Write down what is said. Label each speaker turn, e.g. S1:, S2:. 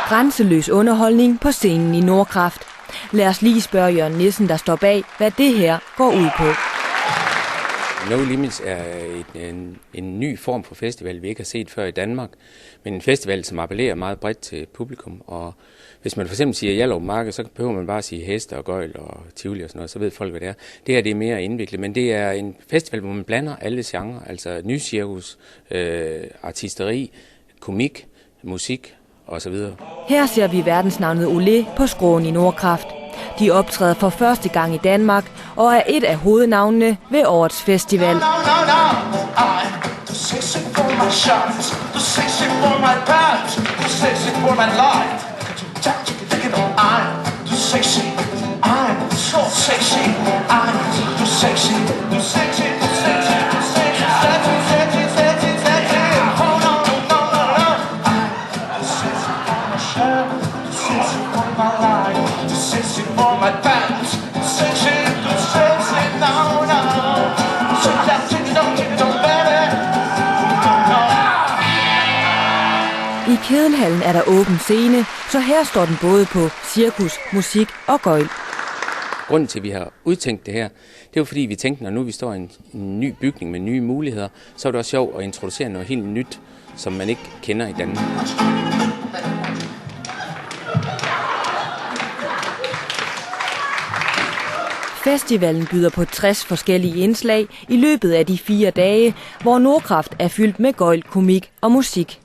S1: Grænseløs underholdning på scenen i Nordkraft. Lad os lige spørge Jørgen Nissen, der står bag, hvad det her går ud på.
S2: No Limits er en ny form for festival, vi ikke har set før i Danmark, men en festival, som appellerer meget bredt til publikum. Og hvis man for eksempel siger Hjallerup Marked, så behøver man bare sige heste og gøjl og tivoli og sådan noget, så ved folk, hvad det er. Det her det er mere indviklet, men det er en festival, hvor man blander alle genrer, altså nycirkus, artisteri, komik, musik og så videre.
S1: Her ser vi verdensnavnet Olé på Skråen i Nordkraft. De optræder for første gang i Danmark og er et af hovednavnene ved årets festival. I Kedelhallen er der åben scene, så her står den både på cirkus, musik og gøjl.
S2: Grunden til, at vi har udtænkt det her, det er jo fordi, vi tænkte, når nu vi står i en ny bygning med nye muligheder, så er det også sjovt at introducere noget helt nyt, som man ikke kender i Danmark.
S1: Festivalen byder på 60 forskellige indslag i løbet af de 4 dage, hvor Nordkraft er fyldt med gøjl, komik og musik.